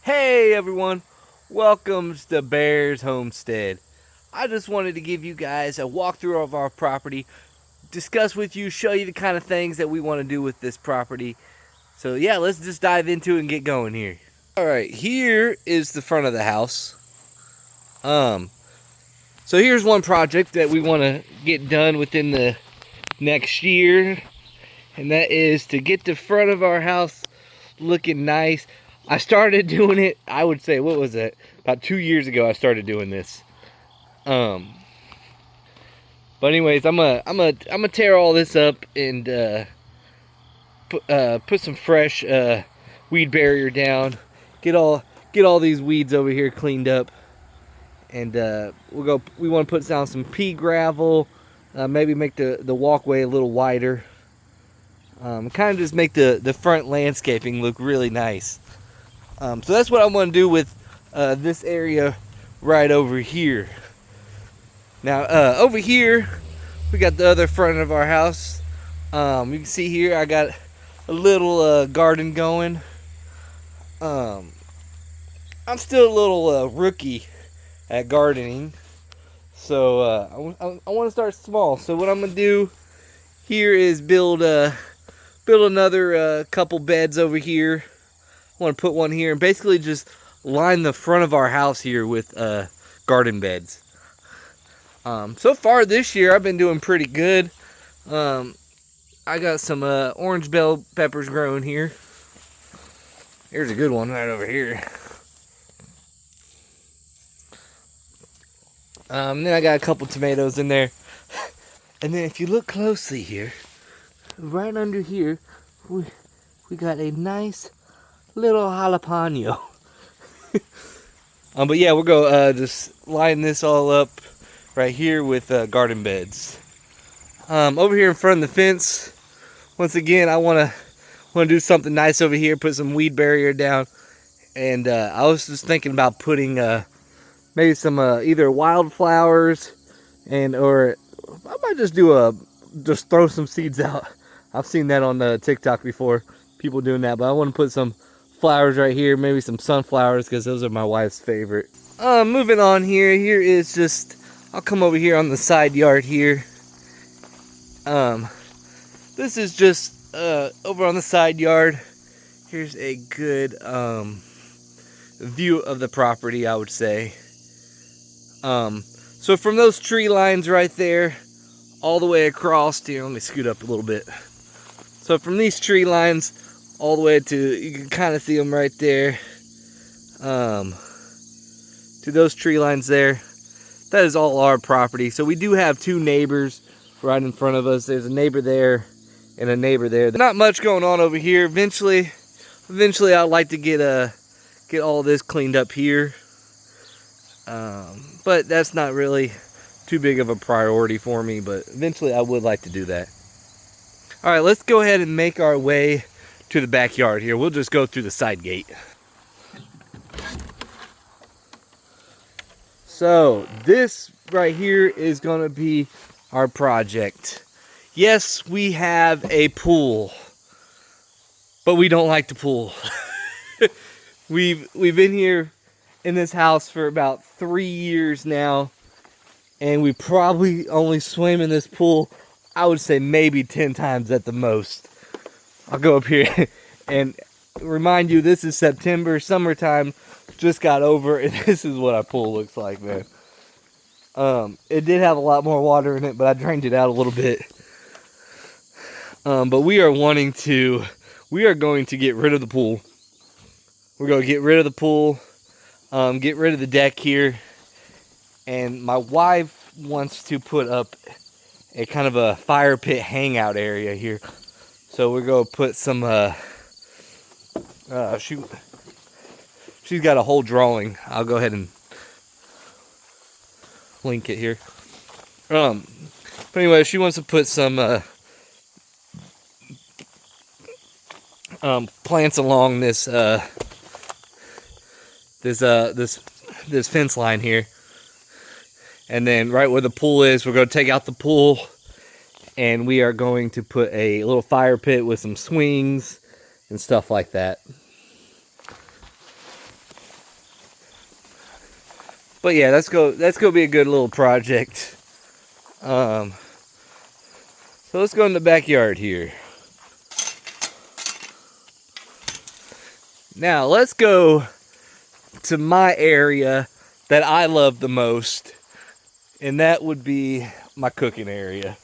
Hey everyone, welcome to Baire's Homestead. I just wanted to give you guys a walkthrough of our property, discuss with you, show you the kind of things that we want to do with this property. So yeah, let's just dive into it and get going here. Alright, here is the front of the house. So here's one project that we want to get done within the next year, and that is to get the front of our house looking nice. I started doing it, I would say, what was it? About 2 years ago I started doing this. But anyways, I'm gonna tear all this up and put some fresh weed barrier down. Get all these weeds over here cleaned up, and we want to put down some pea gravel, maybe make the walkway a little wider. Kind of just make the front landscaping look really nice. So that's what I want to do with this area right over here. Now over here we got the other front of our house. You can see here I got a little garden going. I'm still a little rookie at gardening, so I want to start small. So what I'm gonna do here is build another couple beds over here. I want to put one here and basically just line the front of our house here with garden beds. So far this year I've been doing pretty good. I got some orange bell peppers growing here. Here's a good one right over here. Then I got a couple tomatoes in there. And then if you look closely here, right under here, we got a nice little jalapeno. But yeah, we'll go just line this all up right here with garden beds. Over here in front of the fence, once again, I want to do something nice over here. Put some weed barrier down, and I was just thinking about putting maybe some either wildflowers or I might just throw some seeds out. I've seen that on TikTok before, people doing that, but I want to put some flowers right here, maybe some sunflowers, because those are my wife's favorite. Moving on here is just, I'll come over here on the side yard here. This is just over on the side yard. Here's a good view of the property, I would say. So from those tree lines right there all the way across here, let me scoot up a little bit. So from these tree lines all the way to, you can kind of see them right there, to those tree lines there, that is all our property. So we do have two neighbors right in front of us. There's a neighbor there and a neighbor there. Not much going on over here. Eventually I'd like to get all this cleaned up here, but that's not really too big of a priority for me, but eventually I would like to do that. All right, let's go ahead and make our way to the backyard here. We'll just go through the side gate. So this right here is going to be our project. Yes, we have a pool, but we don't like the pool. We've been here in this house for about 3 years now, and we probably only swim in this pool, I would say maybe 10 times at the most. I'll go up here and remind you, this is September, summertime just got over, and this is what our pool looks like, man. It did have a lot more water in it, but I drained it out a little bit. But we are going to get rid of the pool. We're going to get rid of the pool, get rid of the deck here, and my wife wants to put up a kind of a fire pit hangout area here. So we're going to put some, she's got a whole drawing. I'll go ahead and link it here. But anyway, she wants to put some plants along this this fence line here. And then right where the pool is, we're going to take out the pool, and we are going to put a little fire pit with some swings and stuff like that. But yeah, that's gonna be a good little project. So let's go in the backyard here. Now let's go to my area that I love the most, and that would be my cooking area.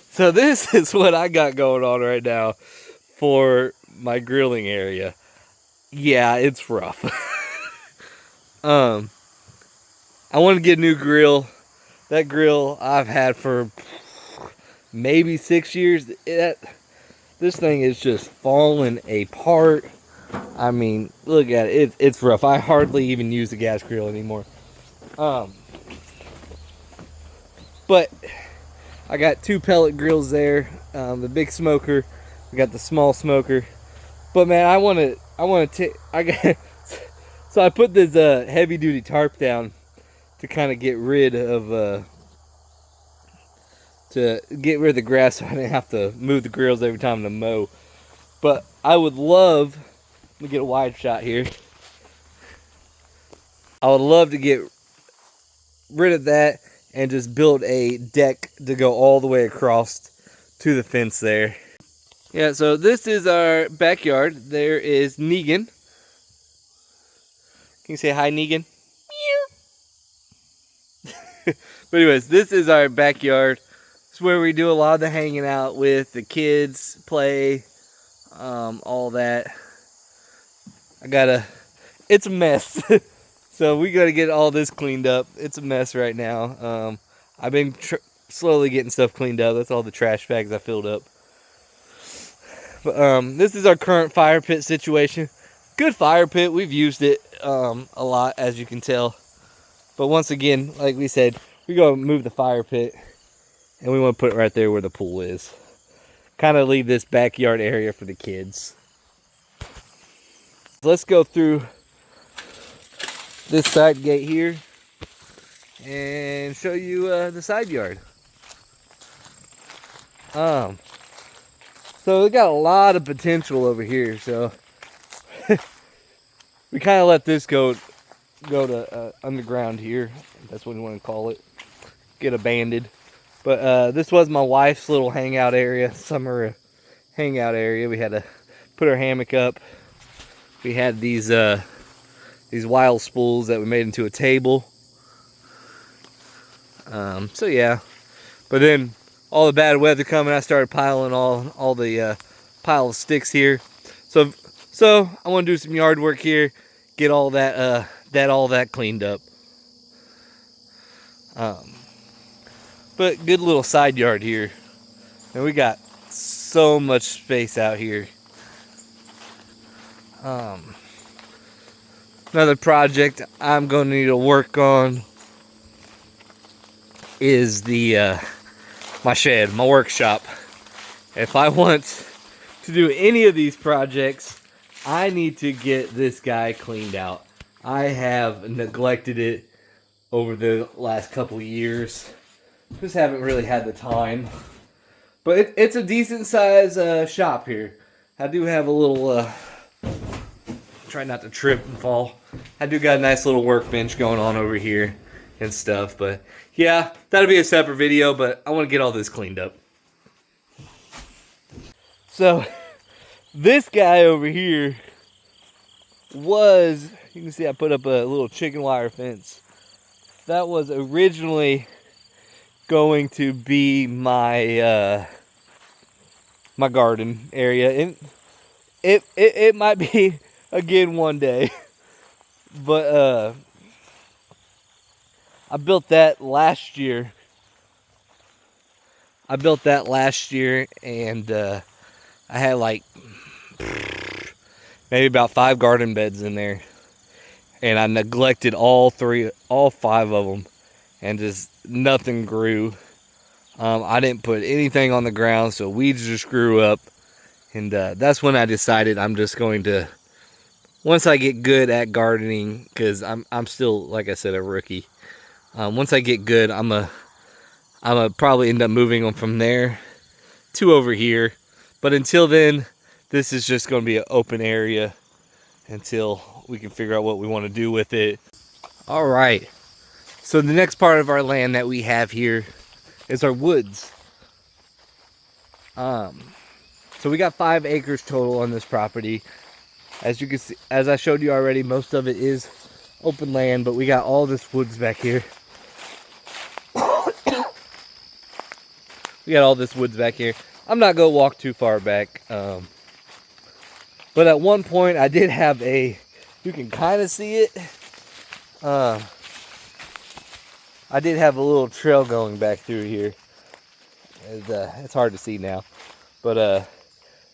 So this is what I got going on right now for my grilling area. Yeah, it's rough. I want to get a new grill. That grill I've had for maybe 6 years. This thing is just falling apart. I mean, look at it. It's rough. I hardly even use the gas grill anymore. But I got 2 pellet grills there. The big smoker. We got the small smoker. But man, I got. So I put this heavy duty tarp down to kind of get rid of the grass, so I didn't have to move the grills every time to mow. But I would love, let me get a wide shot here. I would love to get rid of that and just build a deck to go all the way across to the fence there. Yeah, so this is our backyard. There is Negan. Can you say hi, Negan? But anyways, this is our backyard. It's where we do a lot of the hanging out with the kids, play, all that. It's a mess. So we got to get all this cleaned up. It's a mess right now. I've been slowly getting stuff cleaned up. That's all the trash bags I filled up. But this is our current fire pit situation. Good fire pit. We've used it a lot, as you can tell. But once again, like we said, we're going to move the fire pit, and we want to put it right there where the pool is. Kind of leave this backyard area for the kids. Let's go through this side gate here and show you the side yard. So we got a lot of potential over here. So we kind of let this go to underground here. That's what you want to call it. Get abandoned. But this was my wife's little hangout area, summer hangout area. We had to put our hammock up. We had these wild spools that we made into a table. So yeah. But then all the bad weather coming, I started piling all the pile of sticks here. So I want to do some yard work here, get all that cleaned up. But good little side yard here, and we got so much space out here. Another project I'm going to need to work on is my shed, my workshop. If I want to do any of these projects, I need to get this guy cleaned out. I have neglected it over the last couple of years. Just haven't really had the time. But it's a decent size shop here. I do have a little, try not to trip and fall. I do got a nice little workbench going on over here and stuff. But yeah, that'll be a separate video, but I want to get all this cleaned up. So this guy over here was, you can see I put up a little chicken wire fence. That was originally going to be my my garden area, and it might be again one day. But I built that last year. And I had like maybe about 5 garden beds in there, and I neglected all 5 of them, and just nothing grew. I didn't put anything on the ground, so weeds just grew up. And that's when I decided I'm just going to, once I get good at gardening, because I'm still, like I said, a rookie. Once I get good, I'm gonna probably end up moving them from there to over here. But until then, this is just going to be an open area until we can figure out what we want to do with it. All right. So the next part of our land that we have here is our woods. So we got 5 acres total on this property. As you can see, as I showed you already, most of it is open land, but we got all this woods back here. We got all this woods back here. I'm not gonna walk too far back. But at one point I did have a, you can kind of see it. I did have a little trail going back through here. It's hard to see now, but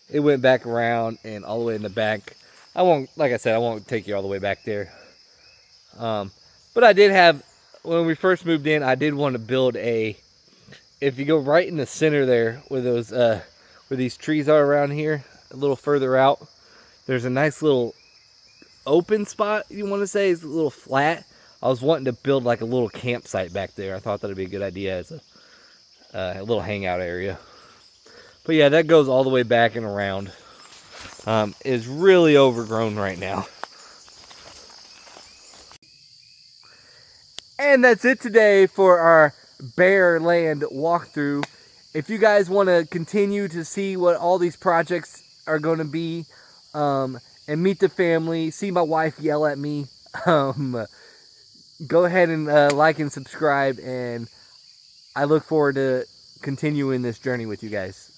it went back around and all the way in the back. I won't, like I said, I won't take you all the way back there. But I did have, when we first moved in, I did want to build a, if you go right in the center there where those where these trees are around here, a little further out, there's a nice little open spot, you want to say, is a little flat. I was wanting to build like a little campsite back there. I thought that'd be a good idea as a little hangout area. But yeah, that goes all the way back and around. Is really overgrown right now. And that's it today for our Baire land walkthrough. If you guys want to continue to see what all these projects are going to be, and meet the family, see my wife yell at me, go ahead and like and subscribe, and I look forward to continuing this journey with you guys.